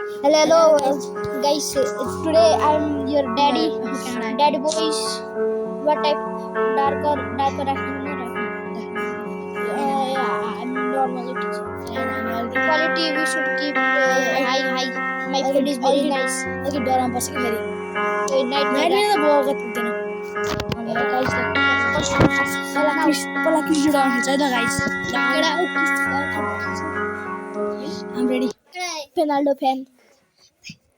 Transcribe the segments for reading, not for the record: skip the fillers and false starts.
Hello, guys. Today I'm your daddy. Daddy boys. What type? Darker yeah, I'm normal. Quality we should keep high. My food is very nice. Okay, door on passing very. Night. Night में तो बहुत कुछ देना. Guys, पहला kiss जुड़ा है चाहिए guys. I'm ready. Penaldo fan.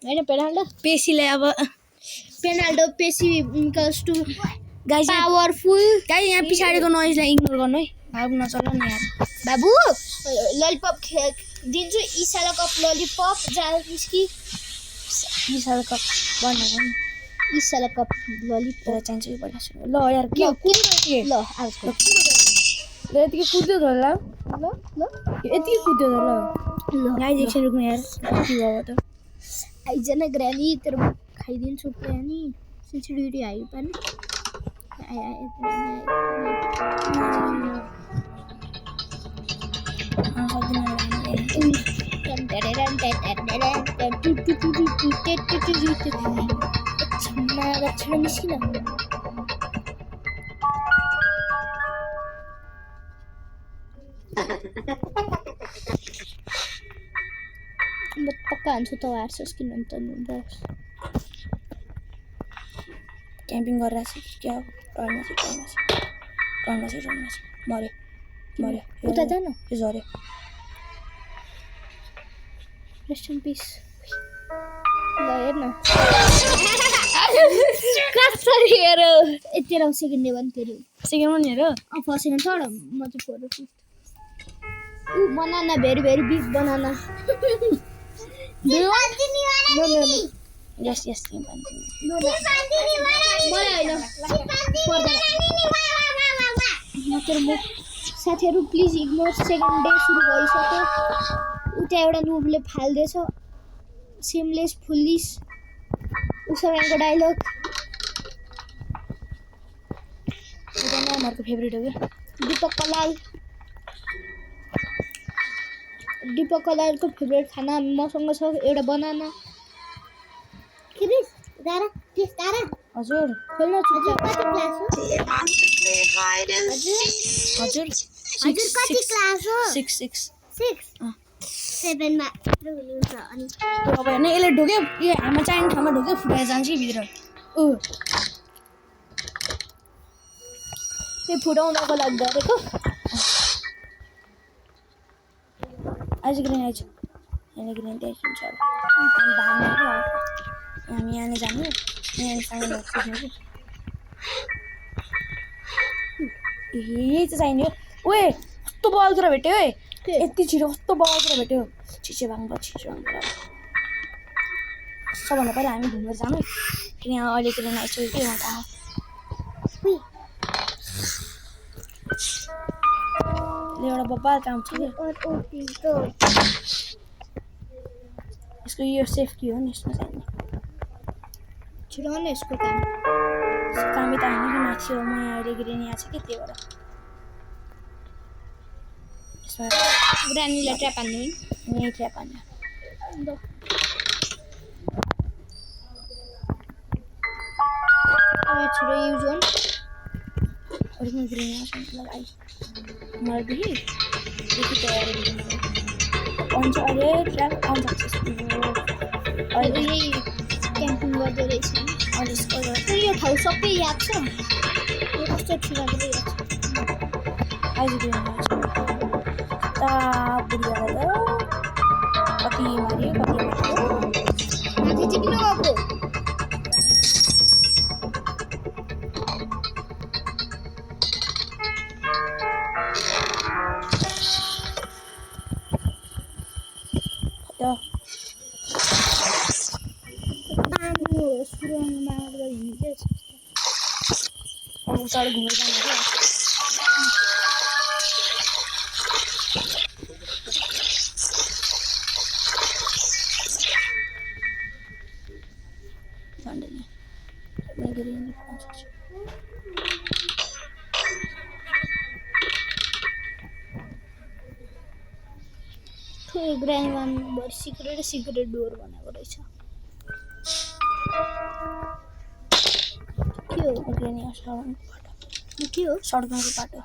मैंने Penaldo. पेशी ले अब. Penaldo Pesi equals to Guys, powerful. guys यहाँ पिछाड़ीको नोइजलाई इग्नोर गर्नु है. भाग नचल्नु नि यार. बाबु ललिपप दिन्छु इसाला कप ललिपप जाल मिस्की इसाला कप भन्नु नि. इसाला कप ललिपप चाहिन्छ कि पहिला सुन्नु. ल यार के कुद्यो ल आजको ल यतिकै कुद्यो त ल. ल यतिकै कुद्यो त ल. ल गाइस एकछिन रुक्नु यार. के भयो त. आइजना ग्रानी तेरो खाइदिन्छु ग्रानी सेन्सिटिभिटी हाई पनि पक्का हान्छु त हार्छस् किन अन्त बस क्याम्पिङ गरिरहेको छु क्या टर्न मऱ्यो उता जान यो झऱ्यो रेस्ट इन पिस ल हेर्न कसरी हेर यति राउ सेकेन्ड डे भने तेरो सेकेन्ड वान हेर फर्स्ट सेकेन्ड थर्ड म चाहिँ fourth fifth banana very very big banana yes साथीहरू प्लिज इग्नोर सेकेन्ड डे सुरु भइसक्यो उता एउटा नुबले फाल्दैछ सिमलेस फुलिस उसको डायलग नामहरूको फेभरेट हो क्या दीपक कलालको फेभरेट खाना मसँग छ एउटा बनाना हजुर खोल्न हजुर कति क्लास हो 6 7 मा हुनुहुन्छ अनि अब हेर्न यसले ढोक्यो यो हामी चाहिने ठाउँमा ढोक्यो फुटाएर जान्छ कि भित्र त्यो फुटाउनको लागि गरेको आज ग्रेन आइज यहाँ ग्रेन देखिन्छ अब हामी यहाँ जानु यहाँ सामान फुट्नु कि यही चाहिँ चाहिने हो ओए कस्तो बल कुरा भेट्यो है यति छिटो कस्तो बल कुरा भेट्यो छिटो भाङ सबभन्दा पहिला हामी घुमेर जानु किन यहाँ अहिले ग्रेन आइसक्यो के भन्छ एउटा बब्बाल काम छ यसको यो सेफ्टी हो नि यसमा चाहिने छिटो न यसको काम कामै त होइन कि मान्छे हो म यहाँ अहिले ग्रेनी आएको छ कि त्यही भएर यसमा ग्रानीलाई ट्र्याप हान्नु यहीँ ट्र्याप हान्नु छिटो युज गर्नु अरू ग्रेनी आउँछ लगाइ मलाई देखि तयारी आउँछ अरे ट्र्याप आउँछ अहिले यही क्याम्पिङ गर्दो रहेछ यो ठाउँ सबै याद छ यो कस्तो ठुलो आज ग्रेनी आउँछ बुढी कति माथि चाहिँ किन गएको साढे घुमेर जानु ग्रानी वान सिक्रेट डोर बनाएको रहेछ के हो ग्रेनी सडकको बाटो के हो सडकको बाटो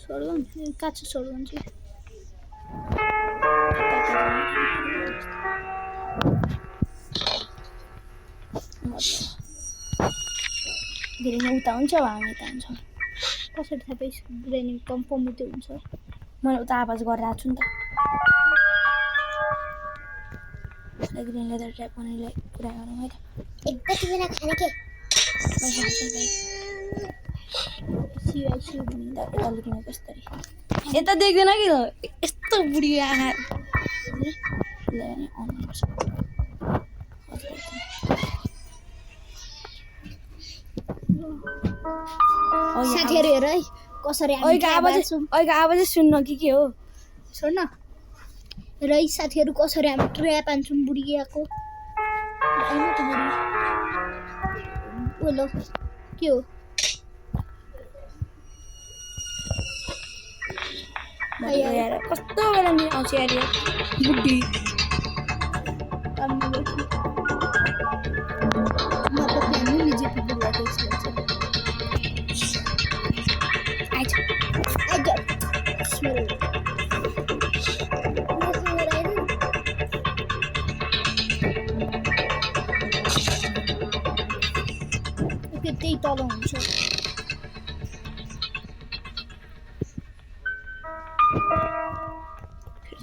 सडगन काछु सडगन चाहिँ ग्रेनी उता हुन्छ वा हामी यता हुन्छौँ कसरी थाहा पाइस् ग्रानी कन्फर्म उतै हुन्छ मैले उता आवाज गरिरहेको छु नि त ग्रेनीले त ट्र्याक बनाइलाई कुरा गरौँ है त एकैचोटि बिना खाने के यता देख्दैन कि यस्तो बुढी आँखा साथीहरू हेर है कसरी अहिलेको आवाजै सुन्न कि के हो छोड्न र यी साथीहरू कसरी हामी ट्र्याप हान्छौँ बुढियाको होइन त बुढी ओलो के हो यार कस्तो बेला नि आउँछ यार यो बुढी काममा बैठी म त प्लान निजे पुग्नु भएको छ आइज स्मेल त्यही तल हुन्छ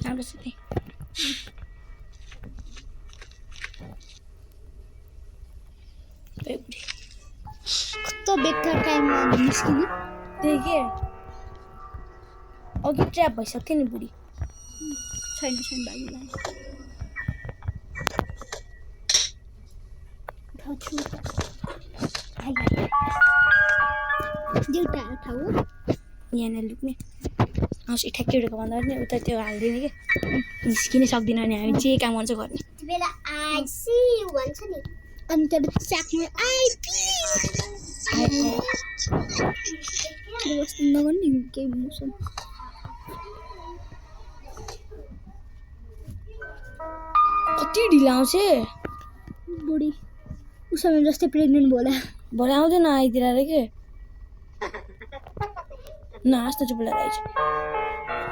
राम्रो छ त्यही कस्तो बेकार टाइममा निस्किने त्यही के अघि ट्र्याप भइसक्थ्यो नि बुढी छैन बाजीलाई देउटा ठाउँ यहाँनिर लुक्ने आउँछ ठ्याक्कै उठेको भन्दा पनि उता त्यो हालिदिने कि निस्किनै सक्दिनँ नि हामी जे काम गर्छ गर्ने त्यति बेला आई सी यु भन्छ नि अनि त्यहाँबाट चाक्ने व्यवस्था नगर्ने केही मोसन कति ढिलो आउँछ बुढी उसमा जस्तै प्रेग्नेन्ट होला भरे आउँदैन आइतिर अरे के नाच्न चुप लगाइछ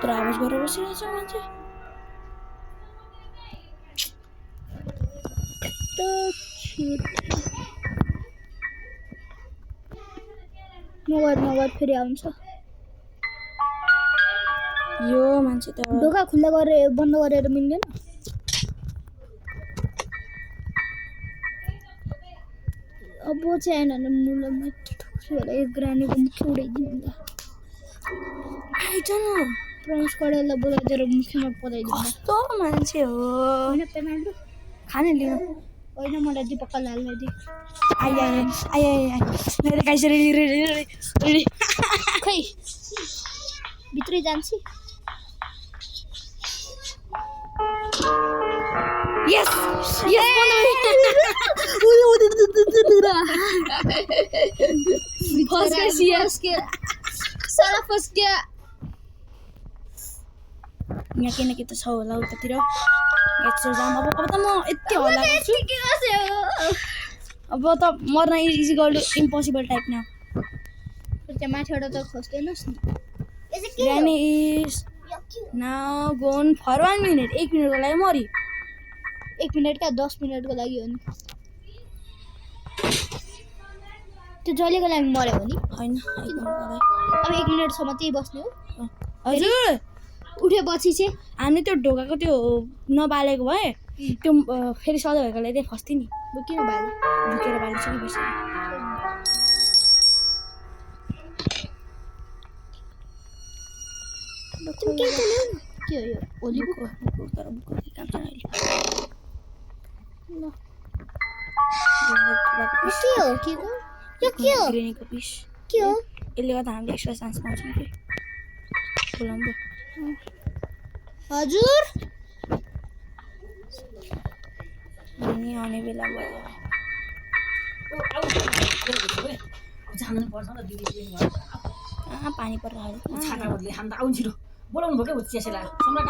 तर आवाज गरेर बसिरहेछ मान्छे मगर फेरि आउँछ यो मान्छे त ढोका खुल्ला गरेर बन्द गरेर मिल्दैन अब चाहिँ आएन मुलामा ठुक्छु होला एक ग्रानीको मुख्य उडाइदिनु आइज न प्रमोस कडेललाई बोलाइदिएर मुख्यमा पलाइदिनु कस्तो मान्छे हो होइन पेमेन्ट खाने लिनु होइन मलाई दिपक्का लाललाई दि आइ मेरो गाइस रेडी खै भित्रै जान्छ यस फर्स्ट के यहाँ के न के त छ होला उतातिर यस्तो जाम अब त म यति होला गर्छु अब त मर्न इजी गर्नु इम्पोसिबल टाइप न त्यहाँ माथिबाट त खस्दैनस् नि Granny is now gone for 1 minute 1 मिनेटको लागि मरि 1 मिनेट का 10 मिनेटको लागि हो नि त्यो जलेको लागि मर्यो हो नि हैन 1 मिनेटको लागि अब 1 मिनेटसम्म त्यही बस्ने हो हजुर उठेपछि चाहिँ हामी त्यो ढोकाको त्यो नबालेको भए त्यो फेरि सधैँ भएकोलाई त्यही फस्थ्यो नि किन बाले झुकेर बालिसक्यो बेसी के हो यो ओलीको तर बुको के काम छैन अहिले के हो ग्रेनीको पिस के हो यसले गर्दा हामीले एक्स्ट्रा चान्स पाउँछौँ कि बोलाउनु हजुर नि आउने बेला भयो पानी परेर छाता बदली हामी त आउँ छिटो बोलाउनु भयो क्या चियासे लाग्यो सम्राट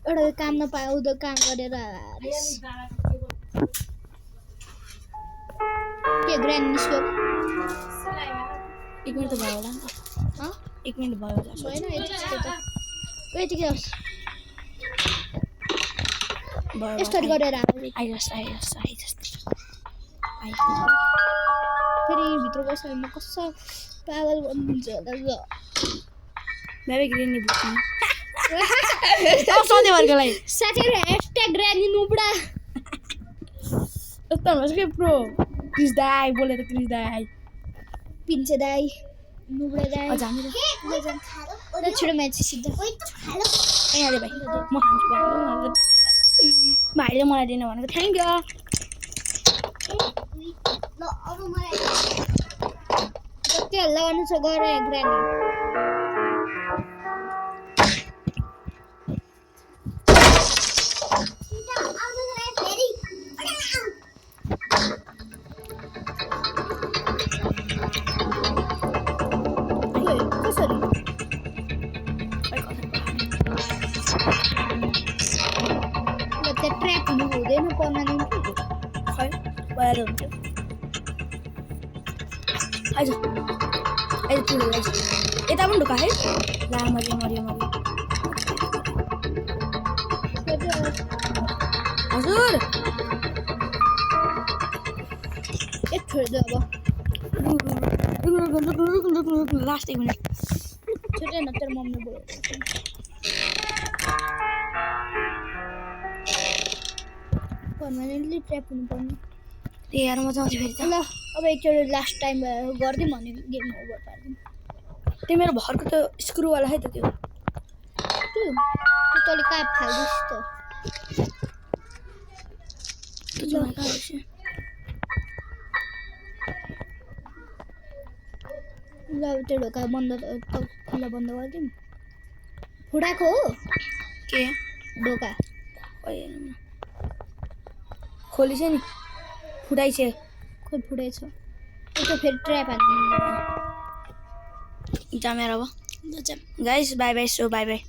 एउटा काम नपाए उदो काम गरेर के ग्रान्ड निस्क्यो 1 मिनट त भयो होला नि त 1 मिनट भयो होला होइन यतिकै होस् भयो यस्तरी गरेर हामी आइजस् फेरि भित्र बस्यो भने कस्तो पागल बनिन्छ होला ल मैले ग्रिन नि बुझ्नु सधैँभरकोलाई साथीहरू # ग्रानी नुबडा यस्तो भन्नुहोस् कि प्रो क्रिस दाई बोले त क्रिस दाई पिन्छे दाई नुबडा दाई अझ हामी त ल छिटो म्याच सिद्ध ए अरे भाइ म खान्छु भाइले मलाई दिनु भनेको थ्याङ्क यू ल अब मलाई जति हल्ला गर्नु छ गरे ग्रानी कसरी ल त्यो ट्र्याप हुनु हुँदैन पर्मानेन्ट खै भएर हुन्छ आइज ठुलो आइज यता पनि ढुका है ला मर्यो हजुर एक छोडिदियो अब लास्ट 1 मिनट छोटे न तेरो मम्मी बोल्यो पर्मानेन्टली ट्र्याप हुनुपर्ने ए यार मजा आउँछ फेरि त ल अब एकचोटि लास्ट टाइम गरिदिउँ भने गेम ओभर पारिदिउँ त्यो मेरो भरको त स्क्रुवाला है त त्यो तैँले कहाँ फाल्दैछ त त्यो चाहिँ कहाँ रहेछ ल अब त्यो ढोका बन्द खुल्ला बन्द गरिदिउँ फुटाएको हो के ढोका खोलिछ नि फुटाइछ खोइ फुटेछ त्यो फेरि ट्र्याप हाल्नु जामेर अब guys by by so by by